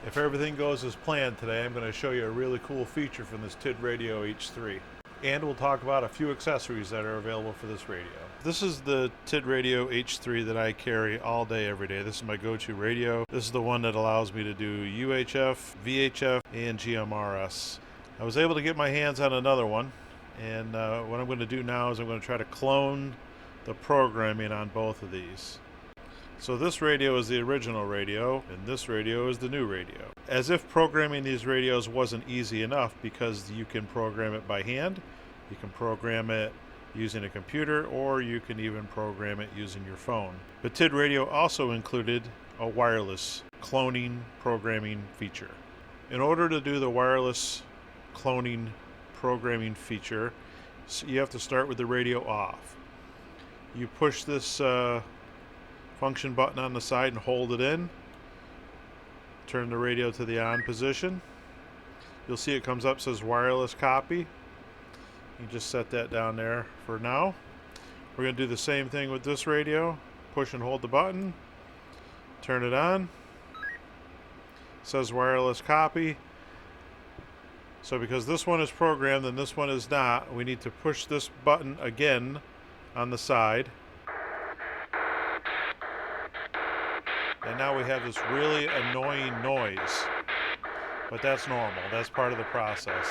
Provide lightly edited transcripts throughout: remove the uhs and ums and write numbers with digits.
If everything goes as planned today, I'm going to show you a really cool feature from this TID Radio H3. And we'll talk about a few accessories that are available for this radio. This is the TID Radio H3 that I carry all day, every day. This is my go-to radio. This is the one that allows me to do UHF, VHF, and GMRS. I was able to get my hands on another one, and what I'm going to do now is I'm going to try to clone the programming on both of these. So this radio is the original radio, and this radio is the new radio. As if programming these radios wasn't easy enough, because you can program it by hand, you can program it using a computer, or you can even program it using your phone. But TID Radio also included a wireless cloning programming feature. In order to do the wireless cloning programming feature, you have to start with the radio off. You push this function button on the side and hold it in. Turn the radio to the on position. You'll see it comes up, says wireless copy. You just set that down there for now. We're going to do the same thing with this radio. Push and hold the button. Turn it on. It says wireless copy. So because this one is programmed and this one is not, we need to push this button again on the side. And now we have this really annoying noise, but that's normal. That's part of the process.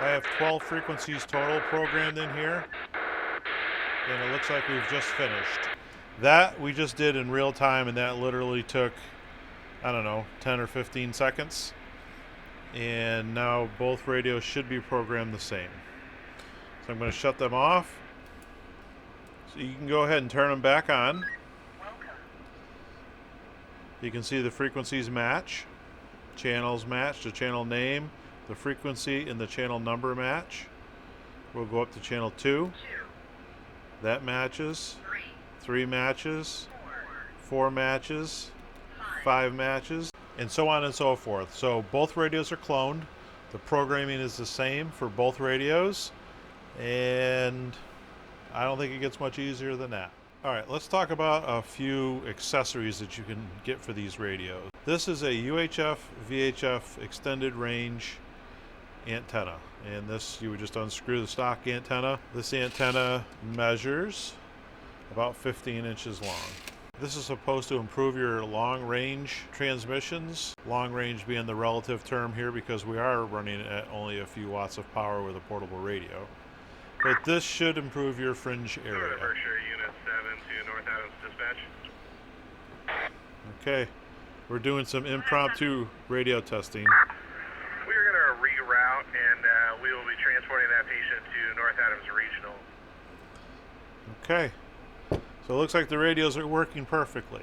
I have 12 frequencies total programmed in here, and it looks like we've just finished. That we just did in real time, and that literally took, I don't know, 10 or 15 seconds. And now both radios should be programmed the same. So I'm going to shut them off. So you can go ahead and turn them back on. You can see the frequencies match, channels match, the channel name, the frequency, and the channel number match. We'll go up to channel 2. That matches. 3 matches. 4 matches. 5 matches. And so on and so forth. So both radios are cloned. The programming is the same for both radios. And I don't think it gets much easier than that. All right, let's talk about a few accessories that you can get for these radios. This is a UHF, VHF extended range antenna. And this, you would just unscrew the stock antenna. This antenna measures about 15 inches long. This is supposed to improve your long-range transmissions, long-range being the relative term here because we are running at only a few watts of power with a portable radio. But this should improve your fringe area. Unit 7 to North Adams Dispatch. Okay, we're doing some impromptu radio testing. We're going to reroute, and we will be transporting that patient to North Adams Regional. Okay. So it looks like the radios are working perfectly.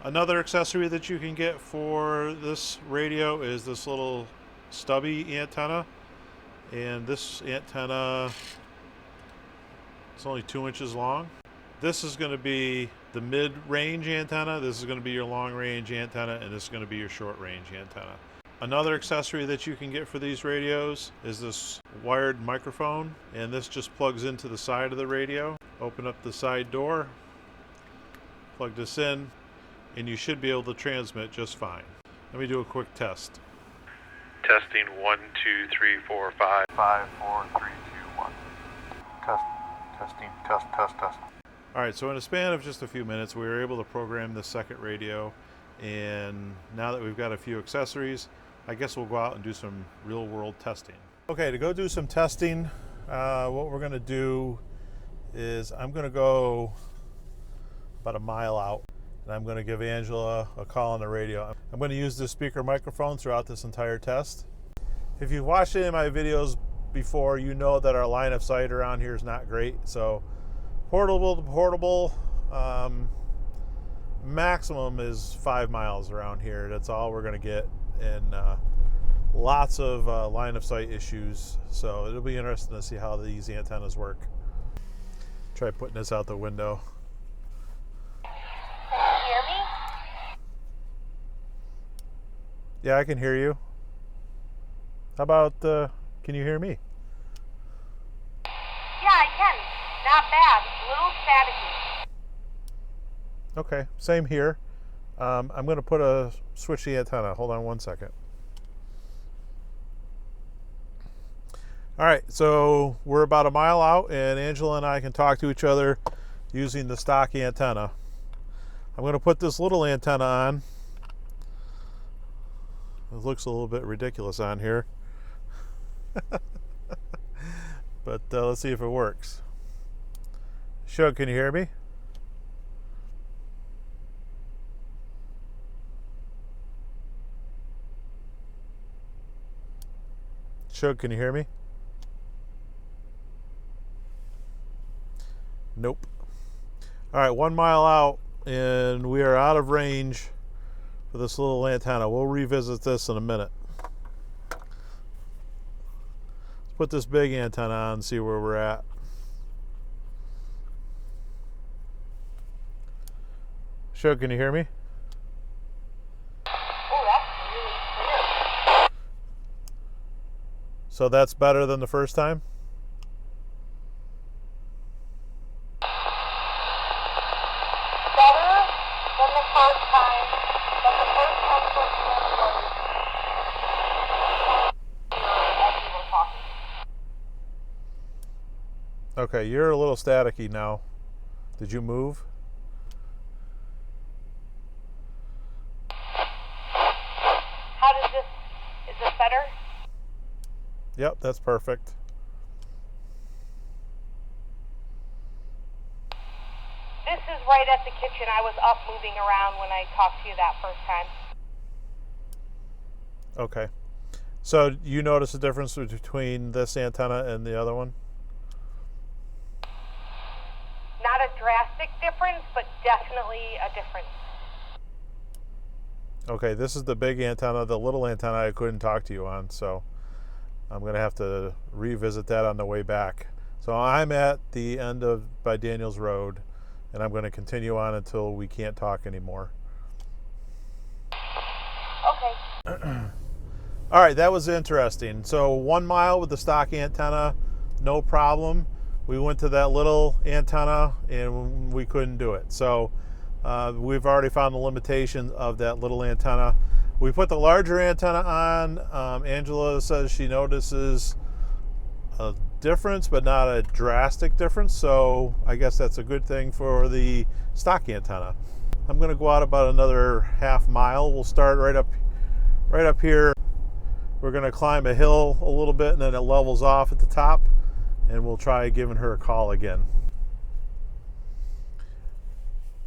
Another accessory that you can get for this radio is this little stubby antenna. And this antenna, it's only 2 inches long. This is going to be the mid-range antenna, this is going to be your long-range antenna, and this is going to be your short-range antenna. Another accessory that you can get for these radios is this wired microphone, and this just plugs into the side of the radio. Open up the side door. Plug this in, and you should be able to transmit just fine. Let me do a quick test. Testing 1, 2, 3, 4, 5. 5, 4, 3, 2, 1. Test. All right, so in a span of just a few minutes, we were able to program the second radio, and now that we've got a few accessories, I guess we'll go out and do some real-world testing. Okay, to go do some testing, what we're going to do is I'm going to go about a mile out, and I'm going to give Angela a call on the radio. I'm going to use this speaker microphone throughout this entire test. If you've watched any of my videos before, you know that our line of sight around here is not great. So portable to portable, maximum is 5 miles around here. That's all we're going to get, and lots of line of sight issues. So it'll be interesting to see how these antennas work. Try putting this out the window. Yeah, I can hear you. How about, can you hear me? Yeah, I Not bad. A little staticky. Okay, same here. I'm going to switch the antenna. Hold on one second. All right, so we're about a mile out, and Angela and I can talk to each other using the stock antenna. I'm going to put this little antenna on. It looks a little bit ridiculous on here. But let's see if it works. Shug, can you hear me? Shug, can you hear me? Nope. All right, 1 mile out, and we are out of range for this little antenna. We'll revisit this in a minute. Let's put this big antenna on and see where we're at. Shug, can you hear me? Oh, that's really clear. So that's better than the first time? Better than the first time, but the first time towards the end was as we were talking. Okay, you're a little staticky now. Did you move? How does this, is this better? Yep, that's perfect. This is right at the kitchen. I was up moving around when I talked to you that first time. Okay. So you notice a difference between this antenna and the other one? Not a drastic difference, but definitely a difference. Okay, this is the big antenna. The little antenna I couldn't talk to you on, so I'm going to have to revisit that on the way back. So I'm at the end of by Daniels Road, and I'm going to continue on until we can't talk anymore. Okay. All right, that was interesting. So 1 mile with the stock antenna, no problem. We went to that little antenna and we couldn't do it. So we've already found the limitation of that little antenna. We put the larger antenna on. Angela says she notices a difference, but not a drastic difference. So I guess that's a good thing for the stock antenna. I'm going to go out about another half mile. We'll start right up here. We're going to climb a hill a little bit, and then it levels off at the top, and we'll try giving her a call again.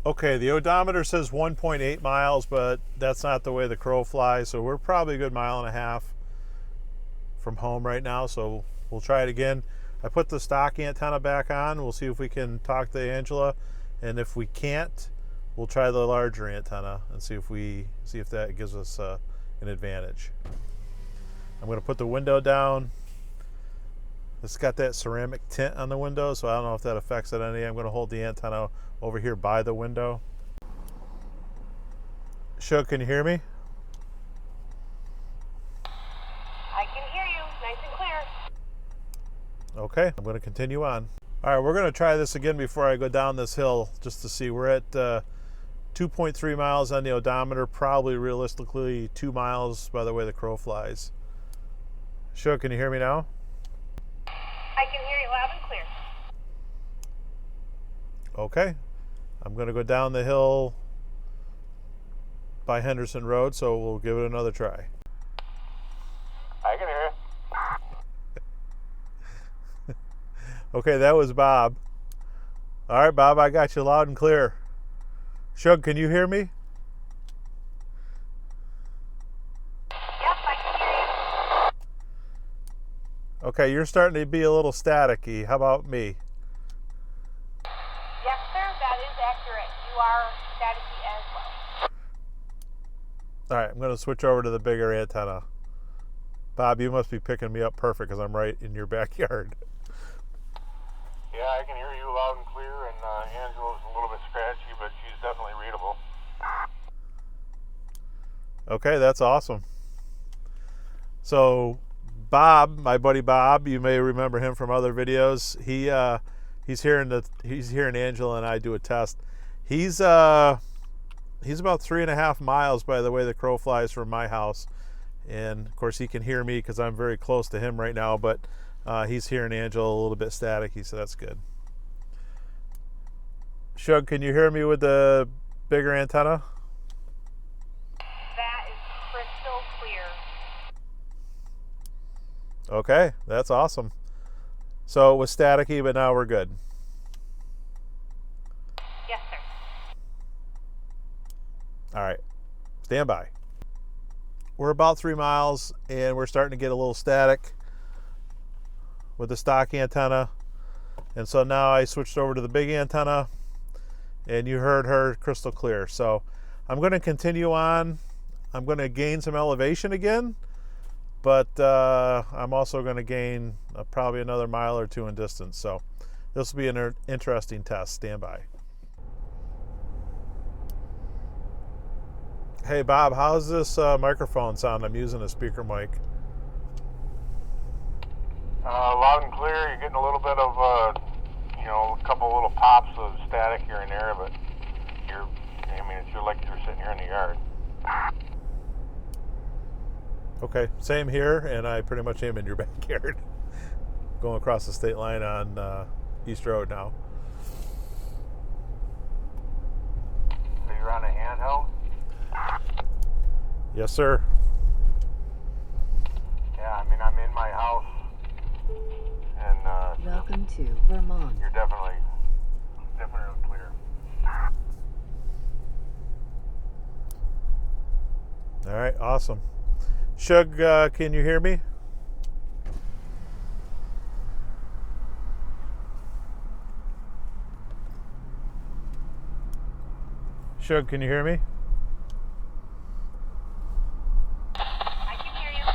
Okay, the odometer says 1.8 miles, but that's not the way the crow flies, so we're probably a good 1.5 miles from home right now, so we'll try it again. I put the stock antenna back on. We'll see if we can talk to Angela, and if we can't, we'll try the larger antenna and see if that gives us an advantage. I'm going to put the window down. It's got that ceramic tint on the window, so I don't know if that affects it any. I'm going to hold the antenna over here by the window. Shug, can you hear me? I can hear you nice and clear. Okay, I'm going to continue on. All right, we're going to try this again before I go down this hill just to see. We're at 2.3 miles on the odometer, probably realistically 2 miles by the way the crow flies. Shug, can you hear me now? I can hear you loud and clear. Okay, I'm going to go down the hill by Henderson Road, so we'll give it another try. I can hear you. Okay, that was Bob. All right, Bob, I got you loud and clear. Shug, can you hear me? Yep, I can hear you. Okay, you're starting to be a little staticky. How about me? Yes, sir, that is accurate. You are staticky as well. All right, I'm going to switch over to the bigger antenna. Bob, you must be picking me up perfect because I'm right in your backyard. Yeah, I can hear you loud and clear, and Angela's a little bit scratchy, but she's definitely readable. Okay, that's awesome. So Bob, my buddy Bob, you may remember him from other videos. He's hearing Angela and I do a test. He's about 3.5 miles by the way the crow flies from my house, and of course he can hear me because I'm very close to him right now. But he's hearing Angela a little bit static. He said that's good. Shug, can you hear me with the bigger antenna? That is crystal clear. Okay, that's awesome. So it was staticky, but now we're good. Yes, sir. All right, stand by. We're about 3 miles and we're starting to get a little static with the stock antenna. And so now I switched over to the big antenna and you heard her crystal clear. So I'm going to continue on. I'm going to gain some elevation again, but I'm also going to gain probably another mile or two in distance. So this will be an interesting test. Stand by. Hey Bob, how's this microphone sound? I'm using a speaker mic. Loud and clear. You're getting a little bit of, a couple little pops of static here and there, but it's like you're sitting here in the yard. Okay, same here, and I pretty much am in your backyard. Going across the state line on East Road now. So you're on a handheld? Yes, sir. Yeah, I'm in my house, and welcome to Vermont. you're definitely clear. All right, awesome. Shug, can you hear me? Shug, can you hear me? I can hear you.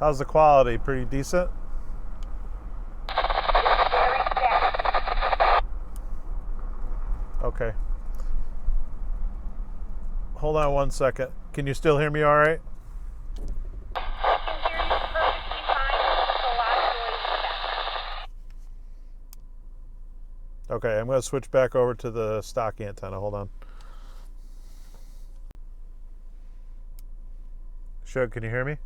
How's the quality? Pretty decent? Very static. Okay. Hold on one second. Can you still hear me all right? I can hear you perfectly fine. There's a lot of noise in the background. Okay, I'm going to switch back over to the stock antenna. Hold on. Shug, can you hear me?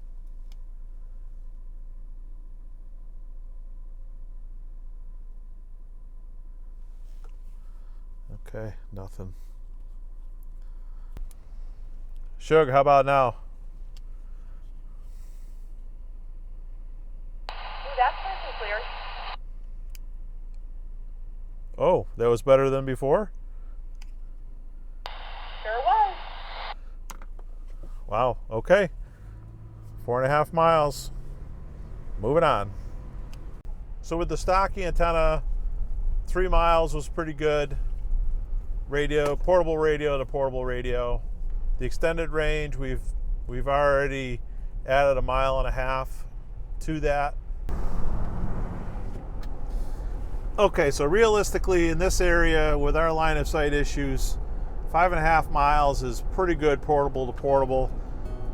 Okay, nothing. Shug, how about now? Ooh, that's nice and clear. Oh, that was better than before? Sure was. Wow, okay. 4.5 miles. Moving on. So with the stock antenna, 3 miles was pretty good. Portable radio to portable radio. The extended range, we've already added 1.5 miles to that. Okay, so realistically in this area with our line of sight issues, 5.5 miles is pretty good portable to portable,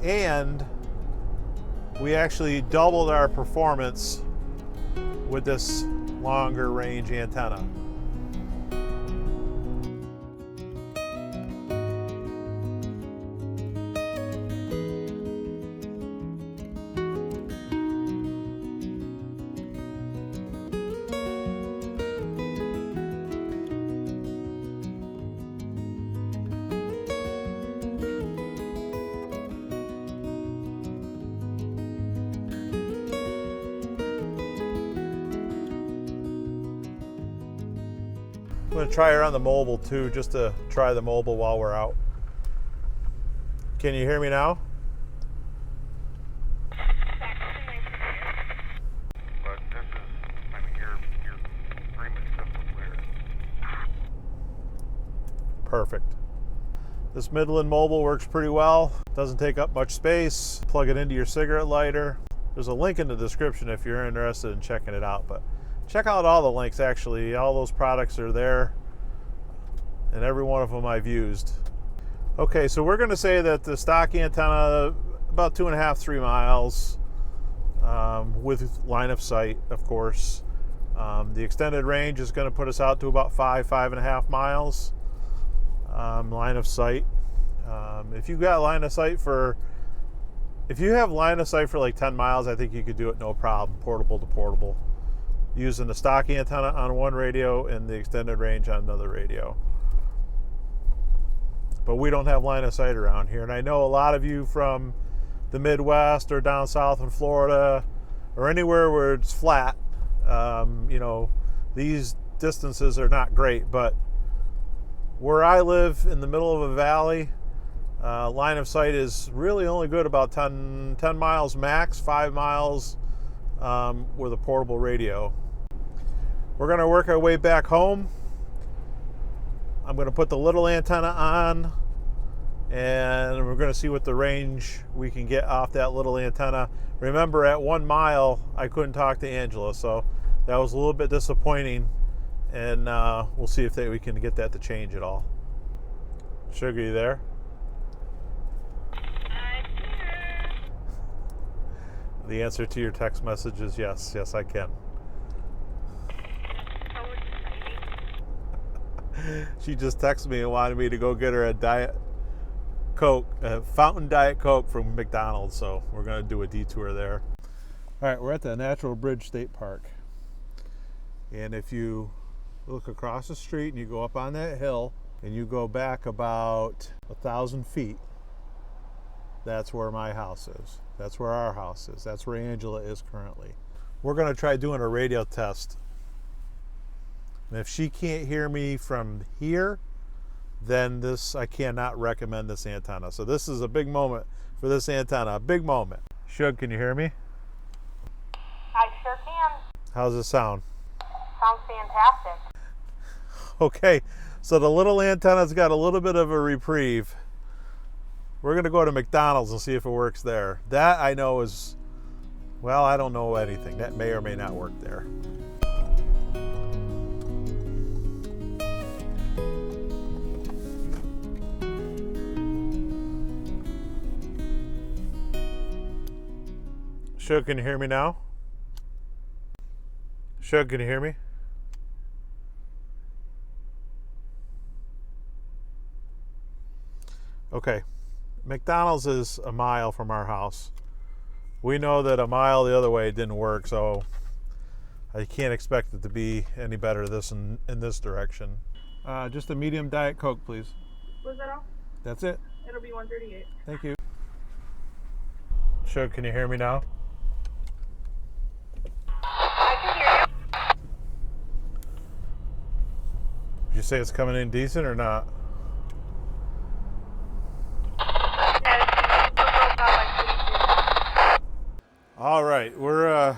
and we actually doubled our performance with this longer range antenna. I'm going to try her on the mobile too, just to try the mobile while we're out. Can you hear me now? But this is, you're extremely crystal clear. Perfect. This Midland mobile works pretty well. Doesn't take up much space. Plug it into your cigarette lighter. There's a link in the description if you're interested in checking it out, but check out all the links actually. All those products are there, and every one of them I've used. Okay, so we're going to say that the stock antenna, about 2.5, 3 miles with line of sight, of course. The extended range is going to put us out to about 5.5 miles line of sight. If you got line of sight for, if you have line of sight for like 10 miles, I think you could do it no problem, portable to portable, using the stock antenna on one radio and the extended range on another radio. But we don't have line of sight around here, and I know a lot of you from the Midwest or down south in Florida or anywhere where it's flat, you know, these distances are not great, but where I live in the middle of a valley, line of sight is really only good about 10 miles max, 5 miles with a portable radio. We're going to work our way back home. I'm going to put the little antenna on, and we're going to see what the range we can get off that little antenna. Remember, at 1 mile, I couldn't talk to Angela, so that was a little bit disappointing, and we'll see if we can get that to change at all. Sugar, you there? The answer to your text message is yes. Yes, I can. She just texted me and wanted me to go get her a Diet Coke, a fountain Diet Coke from McDonald's, so we're going to do a detour there. All right, we're at the Natural Bridge State Park. And if you look across the street and you go up on that hill and you go back about 1,000 feet, that's where my house is. That's where our house is. That's where Angela is currently. We're going to try doing a radio test. And if she can't hear me from here, then I cannot recommend this antenna. So this is a big moment for this antenna, a big moment. Shug, can you hear me? I sure can. How's it sound? Sounds fantastic. Okay, so the little antenna's got a little bit of a reprieve. We're going to go to McDonald's and see if it works there. That I know is, well, I don't know anything. That may or may not work there. Shug, can you hear me now? Shug, can you hear me? Okay, McDonald's is a mile from our house. We know that a mile the other way didn't work, so I can't expect it to be any better in this direction. Just a medium Diet Coke, please. Was that all? That's it. It'll be 138. Thank you. Shug, can you hear me now? I can hear you. Did you say it's coming in decent or not? All right, we're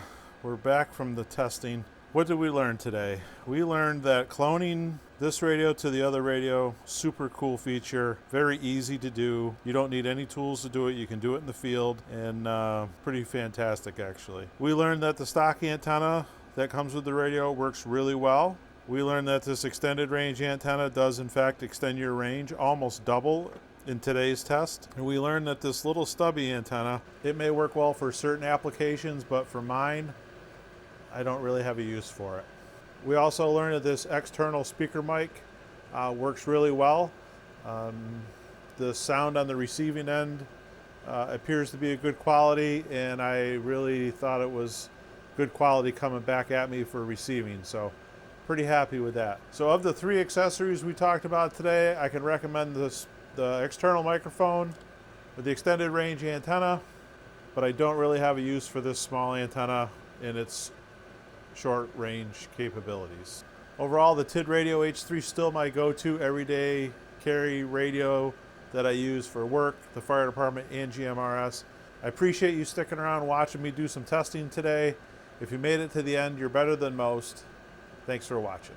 back from the testing. What did we learn today? We learned that cloning this radio to the other radio, super cool feature, very easy to do. You don't need any tools to do it. You can do it in the field, and pretty fantastic actually. We learned that the stock antenna that comes with the radio works really well. We learned that this extended range antenna does in fact extend your range almost double in today's test. And we learned that this little stubby antenna, it may work well for certain applications, but for mine, I don't really have a use for it. We also learned that this external speaker mic works really well. The sound on the receiving end appears to be a good quality, and I really thought it was good quality coming back at me for receiving, so pretty happy with that. So of the 3 accessories we talked about today, I can recommend the external microphone with the extended range antenna, but I don't really have a use for this small antenna in its short range capabilities. Overall, the TID Radio H3 is still my go-to everyday carry radio that I use for work, the fire department, and GMRS. I appreciate you sticking around watching me do some testing today. If you made it to the end, you're better than most. Thanks for watching.